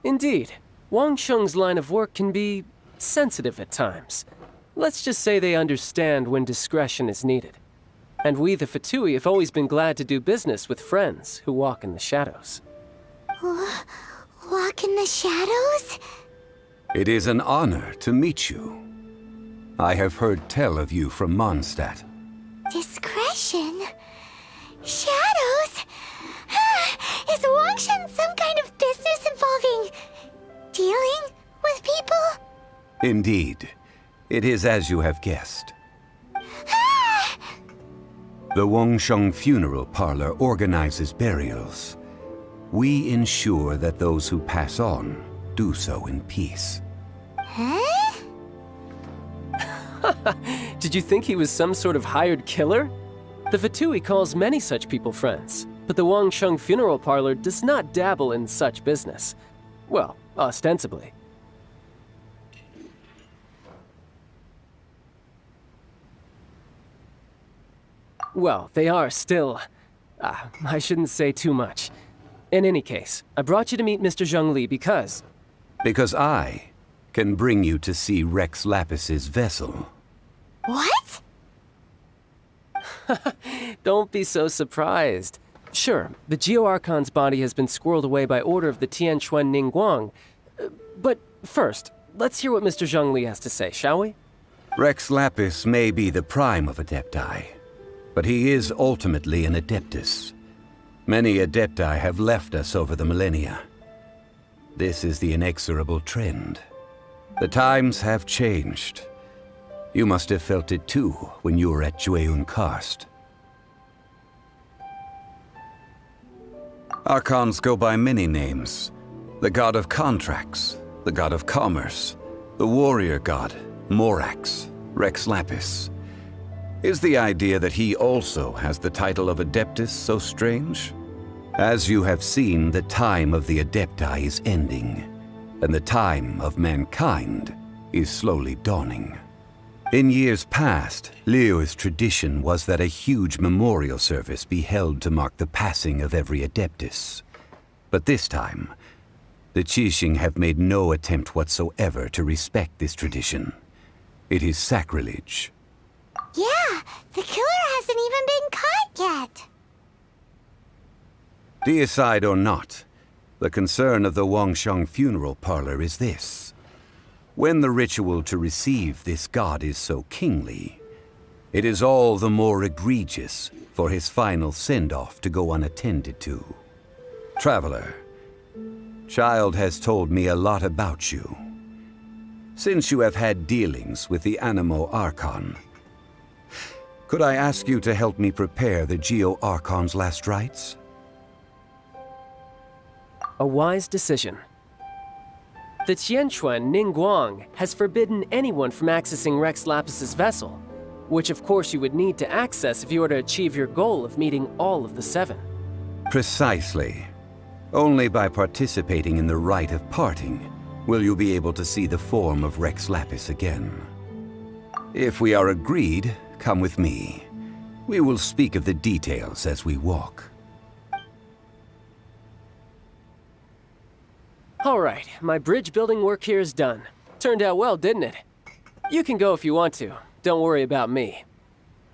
Indeed, Wang Sheng's line of work can be sensitive at times. Let's just say they understand when discretion is needed. And we, the Fatui, have always been glad to do business with friends who walk in the shadows. Walk in the shadows? It is an honor to meet you. I have heard tell of you from Mondstadt. Discretion? Shadows? Is Wang Shen some kind of business involving dealing with people? Indeed. It is as you have guessed. The Wangsheng Funeral Parlor organizes burials. We ensure that those who pass on do so in peace. Huh? Did you think he was some sort of hired killer? The Fatui calls many such people friends, but the Wangsheng Funeral Parlor does not dabble in such business. Well, ostensibly. Well, they are still... I shouldn't say too much. In any case, I brought you to meet Mr. Zhongli because... Because I can bring you to see Rex Lapis's vessel. What? Don't be so surprised. Sure, the Geo-Archon's body has been squirreled away by order of the Tianquan Ningguang. But first, let's hear what Mr. Zhongli has to say, shall we? Rex Lapis may be the prime of Adepti, but he is ultimately an Adeptus. Many Adepti have left us over the millennia. This is the inexorable trend. The times have changed. You must have felt it too when you were at Jueyun Karst. Archons go by many names. The god of contracts, the god of commerce, the warrior god, Morax, Rex Lapis. Is the idea that he also has the title of Adeptus so strange? As you have seen, the time of the Adepti is ending, and the time of mankind is slowly dawning. In years past, Liyue's tradition was that a huge memorial service be held to mark the passing of every Adeptus. But this time, the Qixing have made no attempt whatsoever to respect this tradition. It is sacrilege. Yeah, the killer hasn't even been caught yet. Deicide or not, the concern of the Wangsheng Funeral Parlor is this. When the ritual to receive this god is so kingly, it is all the more egregious for his final send-off to go unattended to. Traveler, Child has told me a lot about you. Since you have had dealings with the Animo Archon, could I ask you to help me prepare the Geo-Archon's last rites? A wise decision. The Tianquan Ningguang has forbidden anyone from accessing Rex Lapis's vessel, which of course you would need to access if you were to achieve your goal of meeting all of the seven. Precisely. Only by participating in the rite of parting will you be able to see the form of Rex Lapis again. If we are agreed, come with me. We will speak of the details as we walk. All right, my bridge building work here is done. Turned out well, didn't it? You can go if you want to. Don't worry about me.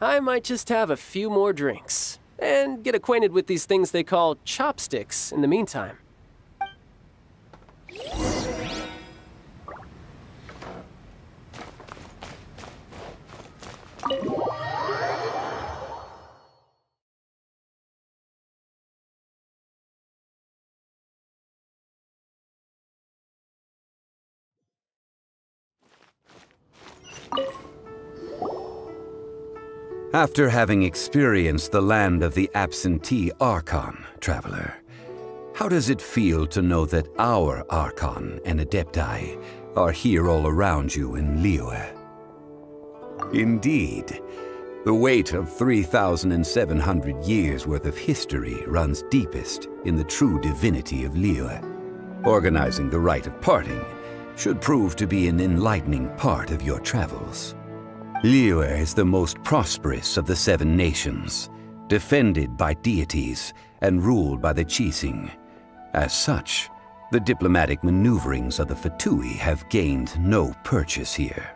I might just have a few more drinks and get acquainted with these things they call chopsticks in the meantime. After having experienced the land of the absentee Archon, Traveler, how does it feel to know that our Archon and Adepti are here all around you in Liyue? Indeed, the weight of 3,700 years' worth of history runs deepest in the true divinity of Liyue. Organizing the rite of parting should prove to be an enlightening part of your travels. Liyue is the most prosperous of the seven nations, defended by deities and ruled by the Qixing. As such, The diplomatic maneuverings of the Fatui have gained no purchase here.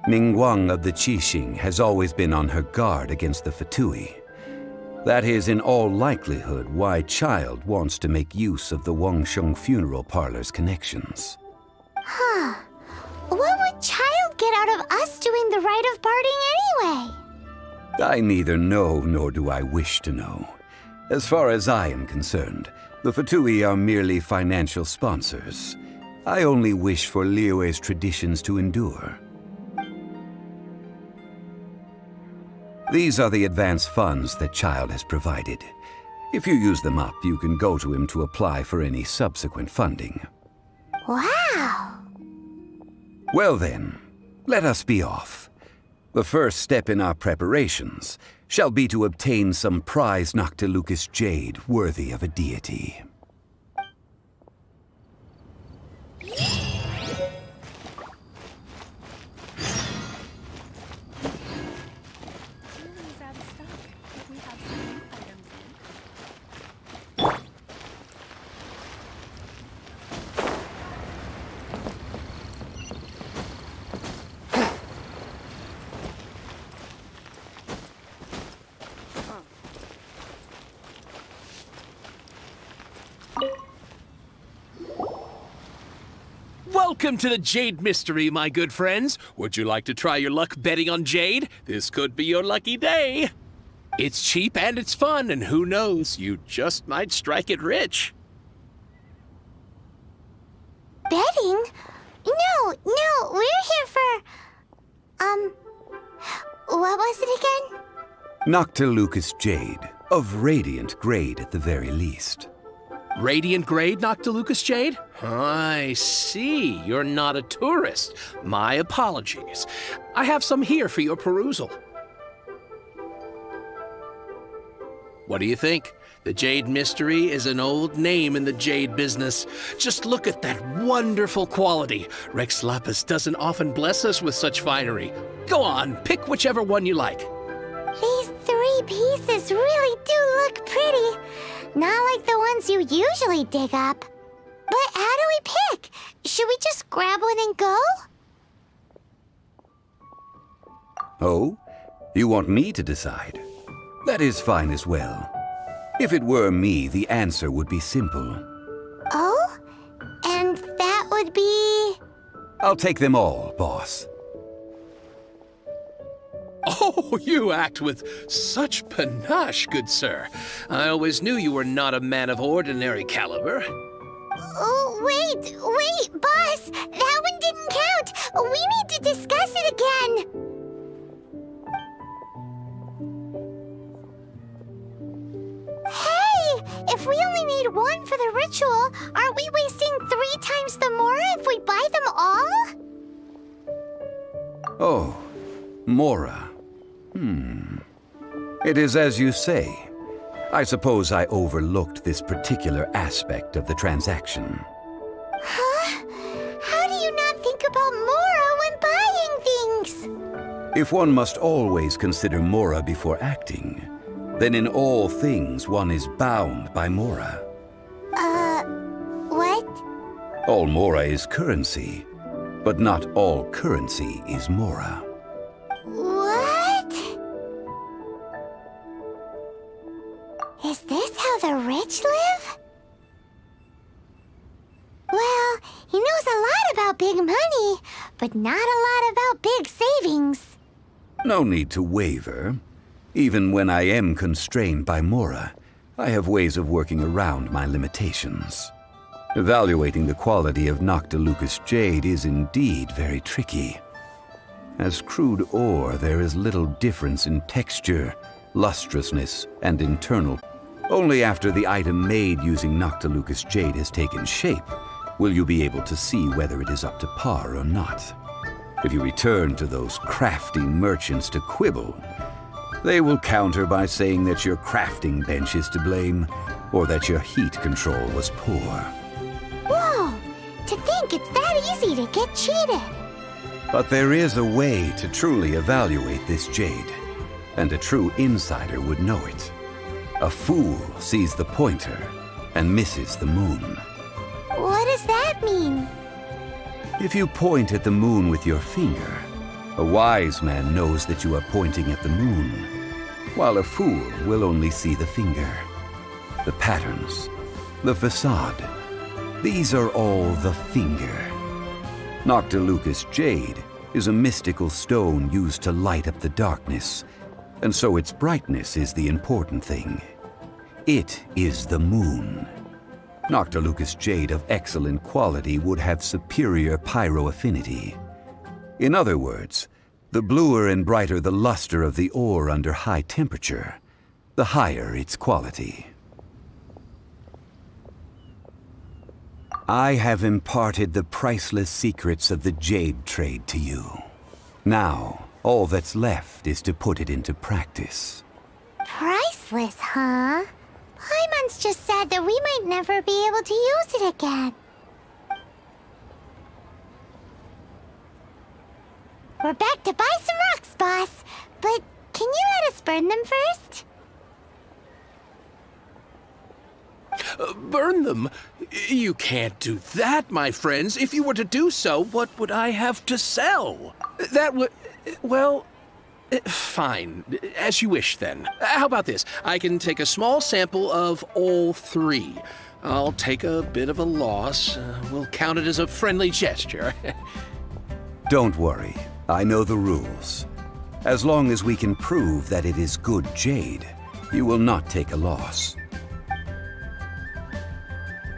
Ningguang of the Qixing has always been on her guard against the Fatui. That is in all likelihood why Child wants to make use of the Wangsheng funeral parlor's connections. Huh. What would Child get out of us doing the rite of parting anyway? I neither know nor do I wish to know. As far as I am concerned, the Fatui are merely financial sponsors. I only wish for Liyue's traditions to endure. These are the advance funds that Child has provided. If you use them up, you can go to him to apply for any subsequent funding. Wow! Well then, let us be off. The first step in our preparations shall be to obtain some prize Noctilucous jade worthy of a deity. Welcome to the Jade Mystery, my good friends. Would you like to try your luck betting on Jade? This could be your lucky day. It's cheap and it's fun, and who knows, you just might strike it rich. Betting? No, we're here for... what was it again? Noctilucous jade, of radiant grade at the very least. Radiant grade, Noctilucous jade? I see. You're not a tourist. My apologies. I have some here for your perusal. What do you think? The Jade Mystery is an old name in the jade business. Just look at that wonderful quality. Rex Lapis doesn't often bless us with such finery. Go on, pick whichever one you like. These 3 pieces really do look pretty. Not like the ones you usually dig up. But how do we pick? Should we just grab one and go? Oh? You want me to decide? That is fine as well. If it were me, the answer would be simple. Oh? And that would be... I'll take them all, boss. Oh, you act with such panache, good sir. I always knew you were not a man of ordinary caliber. Oh, wait, boss! That one didn't count! We need to discuss it again! Hey! If we only need one for the ritual, aren't we wasting 3 times the Mora if we buy them all? Oh, Mora. It is as you say. I suppose I overlooked this particular aspect of the transaction. Huh? How do you not think about Mora when buying things? If one must always consider Mora before acting, then in all things one is bound by Mora. What? All Mora is currency, but not all currency is Mora. What? Is this how the rich live? Well, he knows a lot about big money, but not a lot about big savings. No need to waver. Even when I am constrained by Mora, I have ways of working around my limitations. Evaluating the quality of Noctilucous jade is indeed very tricky. As crude ore, there is little difference in texture, lustrousness, and internal. Only after the item made using Noctilucous jade has taken shape will you be able to see whether it is up to par or not. If you return to those crafty merchants to quibble, they will counter by saying that your crafting bench is to blame, or that your heat control was poor. Whoa! To think it's that easy to get cheated. But there is a way to truly evaluate this jade, and a true insider would know it. A fool sees the pointer and misses the moon. What does that mean? If you point at the moon with your finger, a wise man knows that you are pointing at the moon, while a fool will only see the finger. The patterns, the facade, these are all the finger. Noctilucous jade is a mystical stone used to light up the darkness, and so its brightness is the important thing. It is the moon. Noctilucous jade of excellent quality would have superior pyro affinity. In other words, the bluer and brighter the luster of the ore under high temperature, the higher its quality. I have imparted the priceless secrets of the jade trade to you. Now, all that's left is to put it into practice. Priceless, huh? Paimon's just said that we might never be able to use it again. We're back to buy some rocks, boss. But can you let us burn them first? Burn them? You can't do that, my friends. If you were to do so, what would I have to sell? That would... well... fine. As you wish, then. How about this? I can take a small sample of all three. I'll take a bit of a loss. We'll count it as a friendly gesture. Don't worry. I know the rules. As long as we can prove that it is good jade, you will not take a loss.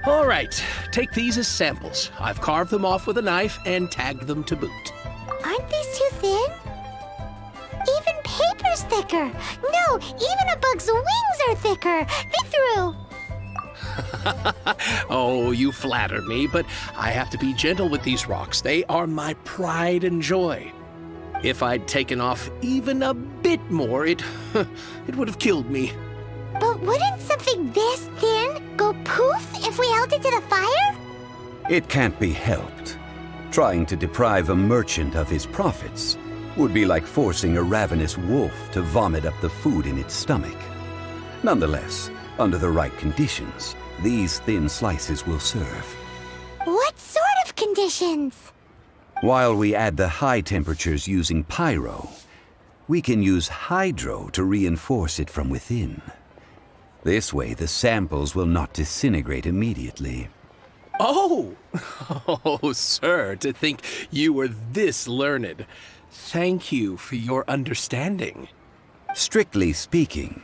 All right. Take these as samples. I've carved them off with a knife and tagged them to boot. Aren't these too thin? Even paper's thicker. No, even a bug's wings are thicker. Be through. Oh, you flatter me, but I have to be gentle with these rocks. They are my pride and joy. If I'd taken off even a bit more, it would have killed me. But wouldn't something this thin go poof if we held it to the fire? It can't be helped. Trying to deprive a merchant of his profits would be like forcing a ravenous wolf to vomit up the food in its stomach. Nonetheless, under the right conditions, these thin slices will serve. What sort of conditions? While we add the high temperatures using pyro, we can use hydro to reinforce it from within. This way, the samples will not disintegrate immediately. Oh! Oh, sir, to think you were this learned. Thank you for your understanding. Strictly speaking,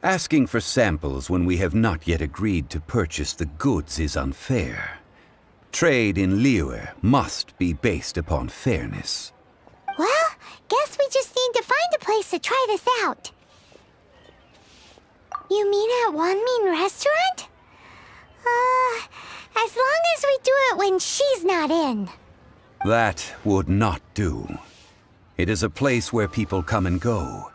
asking for samples when we have not yet agreed to purchase the goods is unfair. Trade in Liyue must be based upon fairness. Well, guess we just need to find a place to try this out. You mean at Wanmin Restaurant? As long as we do it when she's not in. That would not do. It is a place where people come and go.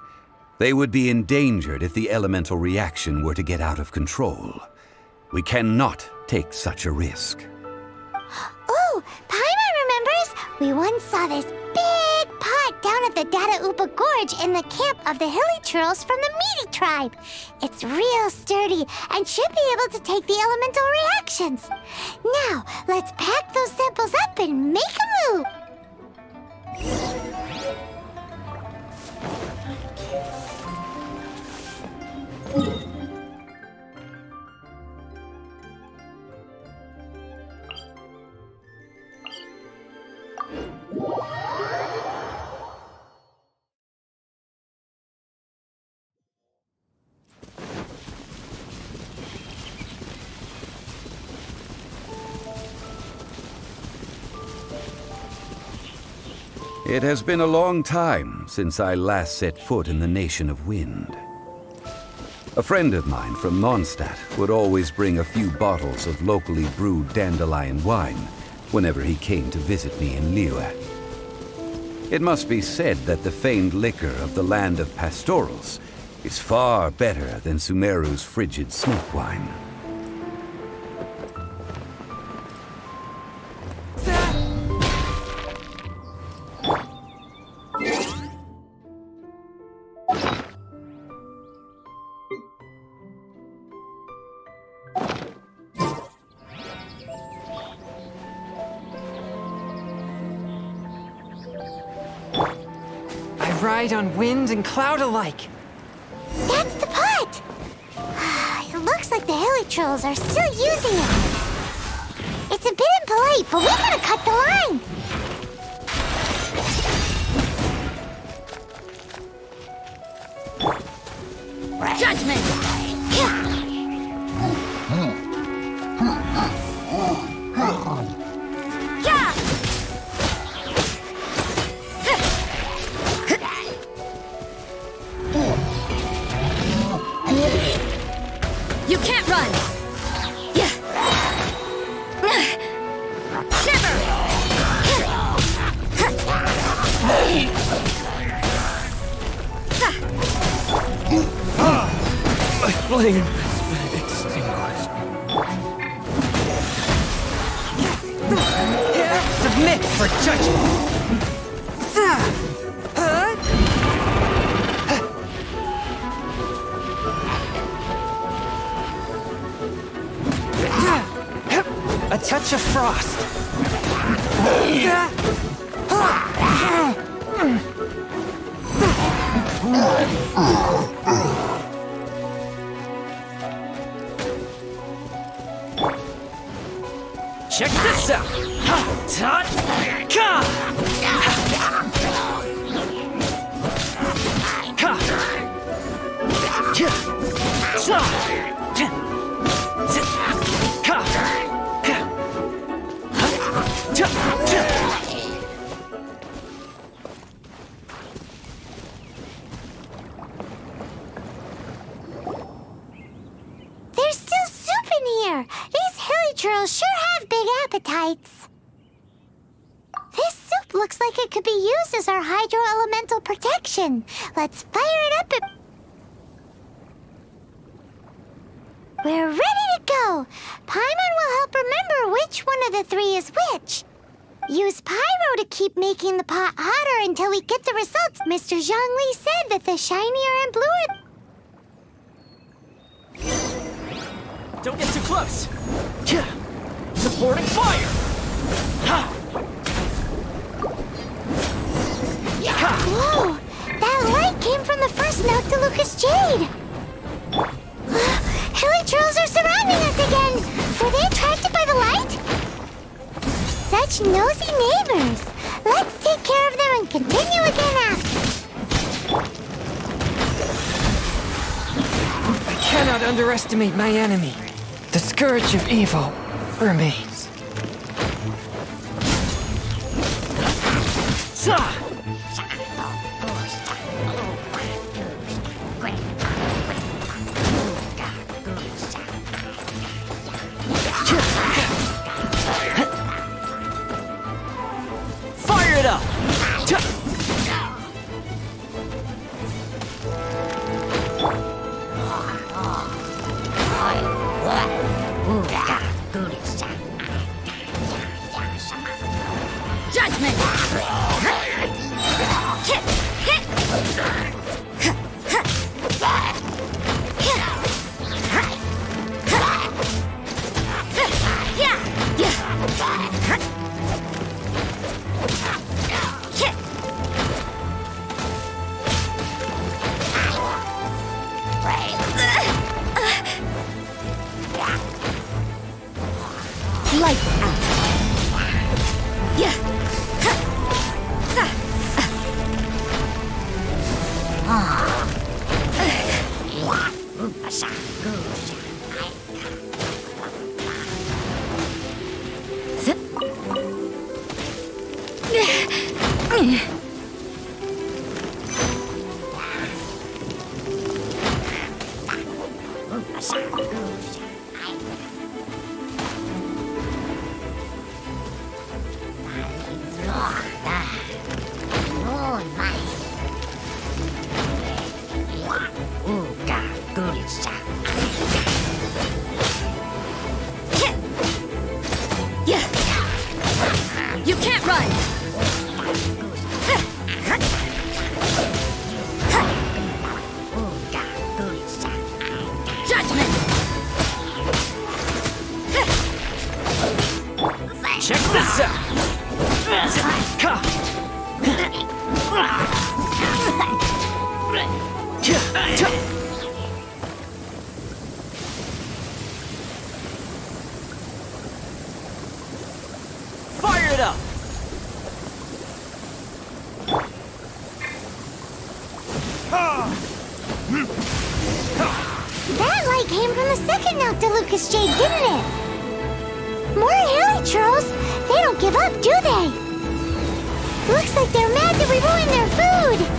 They would be endangered if the elemental reaction were to get out of control. We cannot take such a risk. Oh, Paimon remembers! We once saw this big pot down at the Dadaupa Gorge in the camp of the Hilly Churls from the Mite tribe. It's real sturdy and should be able to take the elemental reactions. Now, let's pack those samples up and make a move! It has been a long time since I last set foot in the Nation of Wind. A friend of mine from Mondstadt would always bring a few bottles of locally brewed dandelion wine whenever he came to visit me in Liyue. It must be said that the famed liquor of the land of pastorals is far better than Sumeru's frigid smoke wine. ride on wind and cloud alike. That's the pot! It looks like the hilly trolls are still using it. It's a bit impolite, but we gotta cut the line. Judgment! You can't run! Yeah! Shiver! My flame has been extinguished. Submit for judgment! A touch of frost. Check this out. There's still soup in here. These hilly trolls sure have big appetites. This soup looks like it could be used as our hydro-elemental protection. Let's fire it up and... We're ready to go. Paimon will help remember which one of the three is which. Use pyro to keep making the pot hotter until we get the results. Mr. Zhongli said that the shinier and bluer... Don't get too close. Supporting fire. Whoa! That light came from the first Noctilucous Jade! Hilly trolls are surrounding us again! Were they attracted by the light? Such nosy neighbors! Let's take care of them and continue again after. I cannot underestimate my enemy. The scourge of evil remains. Fire it up. Judgment! Lights out. Yeah. You can't run! Judgment! Check this out. it up. That light came from the second Noctilucous Jade, didn't it? More hilichurls? They don't give up, do they? Looks like they're mad that we ruined their food.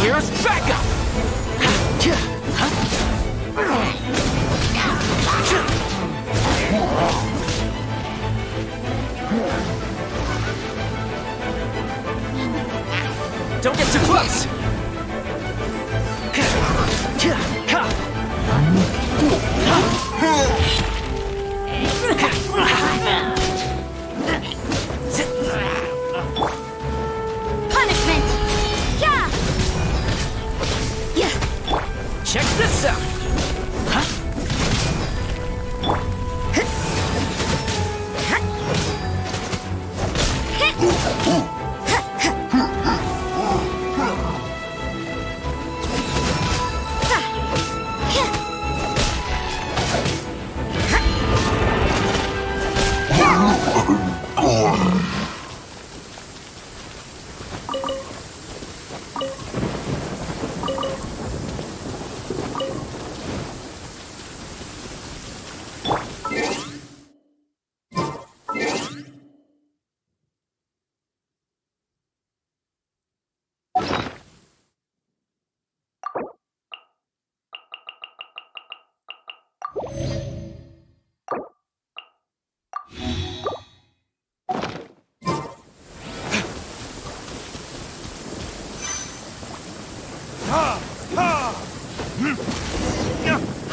Here's backup! Don't get too close! Punishment! Yeah! Yeah! Check this out!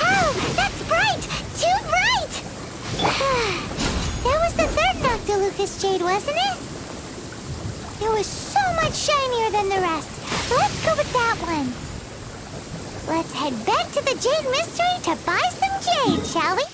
Oh, that's bright! Too bright! That was the third Noctilucous Jade, wasn't it? It was so much shinier than the rest. Let's go with that one. Let's head back to the Jade Mystery to buy some jade, shall we?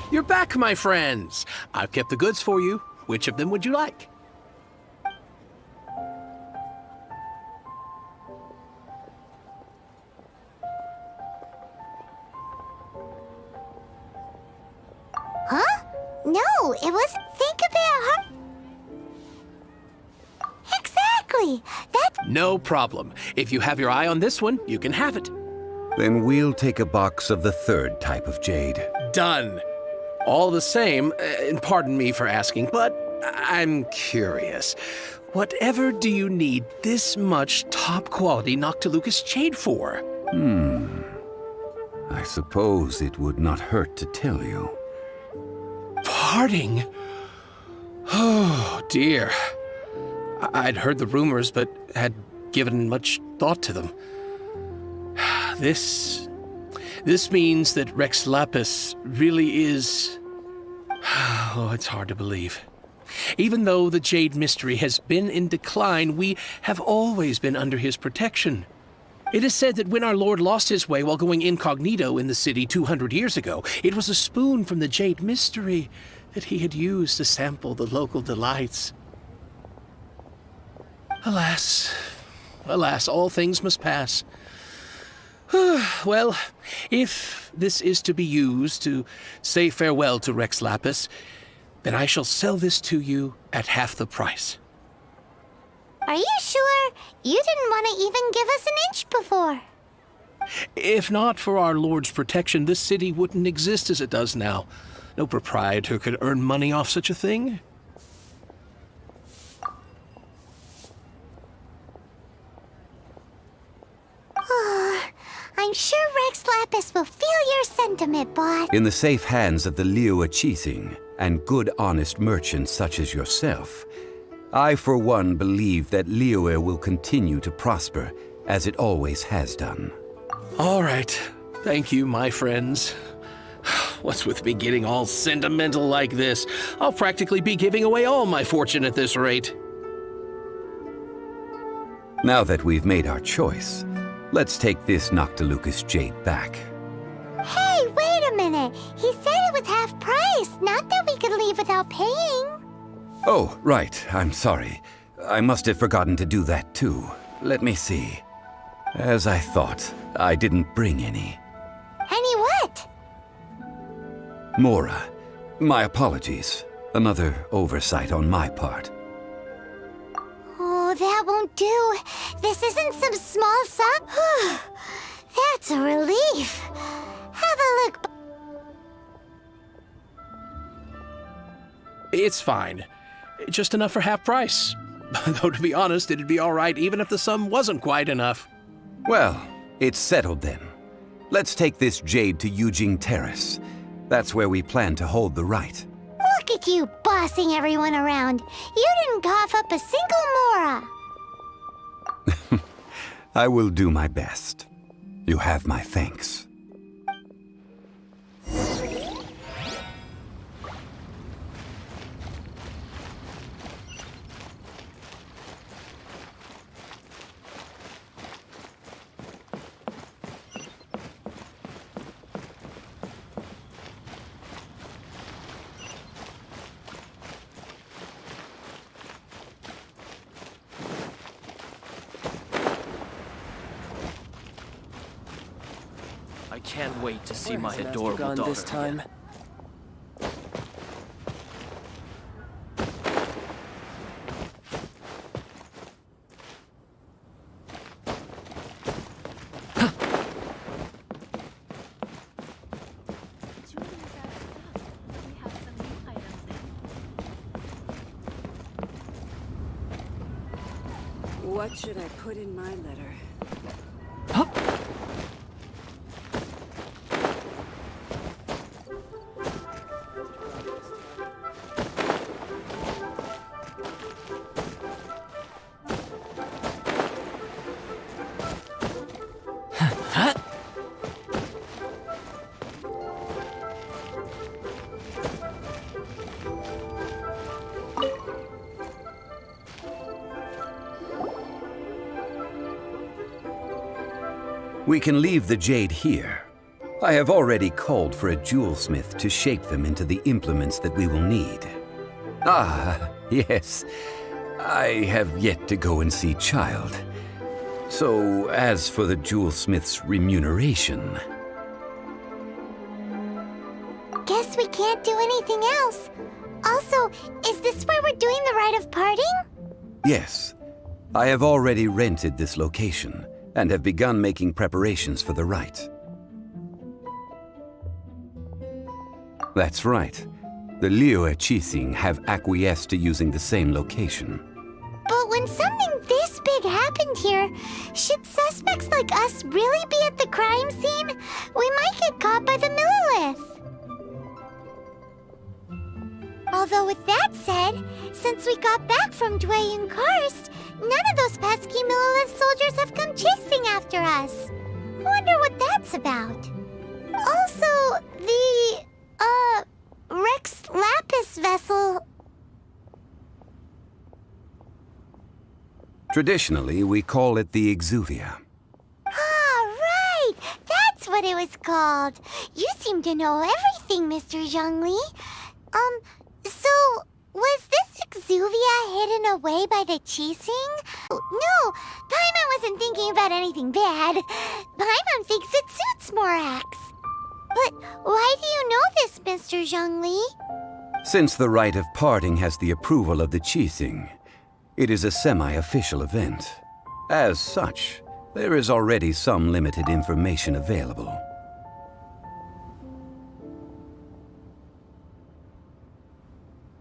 You're back, my friends. I've kept the goods for you. Which of them would you like? Huh? No, it wasn't. Think about her. Exactly. That's. No problem. If you have your eye on this one, you can have it. Then we'll take a box of the third type of jade. Done. All the same, and pardon me for asking, but I'm curious. Whatever do you need this much top-quality Noctilucous jade for? I suppose it would not hurt to tell you. Parting? Oh, dear. I'd heard the rumors, but had given much thought to them. This means that Rex Lapis really is... Oh, it's hard to believe. Even though the Jade Mystery has been in decline, we have always been under his protection. It is said that when our Lord lost his way while going incognito in the city 200 years ago, it was a spoon from the Jade Mystery that he had used to sample the local delights. Alas, alas, all things must pass. Well, if this is to be used to say farewell to Rex Lapis, then I shall sell this to you at half the price. Are you sure? You didn't want to even give us an inch before. If not for our Lord's protection, this city wouldn't exist as it does now. No proprietor could earn money off such a thing. I'm sure Rex Lapis will feel your sentiment, boss. In the safe hands of the Liyue Qixing and good honest merchants such as yourself, I for one believe that Liyue will continue to prosper as it always has done. All right. Thank you, my friends. What's with me getting all sentimental like this? I'll practically be giving away all my fortune at this rate. Now that we've made our choice, let's take this Noctilucous jade back. Hey, wait a minute. He said it was half price, not that we could leave without paying. Oh, right. I'm sorry. I must have forgotten to do that too. Let me see. As I thought, I didn't bring any. Any what? Mora, my apologies. Another oversight on my part. Oh, that won't do. This isn't some small sum. That's a relief. Have a look. It's fine. Just enough for half price. Though to be honest, it'd be all right even if the sum wasn't quite enough. Well, it's settled then. Let's take this jade to Yujing Terrace. That's where we plan to hold the rite. Look at you bossing everyone around. You didn't cough up a single Mora. I will do my best. You have my thanks. I can't wait to see Where my has Master adorable gone daughter this time? What should I put in my letter? We can leave the jade here. I have already called for a jewelsmith to shape them into the implements that we will need. Ah, yes. I have yet to go and see Child. So, as for the jewelsmith's remuneration... Guess we can't do anything else. Also, is this where we're doing the rite of parting? Yes. I have already rented this location and have begun making preparations for the rite. That's right. The Liyue Qixing have acquiesced to using the same location. But when something this big happened here, should suspects like us really be at the crime scene? We might get caught by the Millilith. Although with that said, since we got back from Dwayne Karst, none of those pesky Millilith soldiers have come chasing after us. Wonder what that's about. Also, the, Rex Lapis vessel... Traditionally, we call it the Exuvia. Ah, right! That's what it was called. You seem to know everything, Mr. Zhongli. So, was this Exuvia hidden away by the Qixing? No, Paimon wasn't thinking about anything bad. Paimon thinks it suits Morax. But why do you know this, Mr. Zhongli? Since the rite of parting has the approval of the Qixing, it is a semi-official event. As such, there is already some limited information available.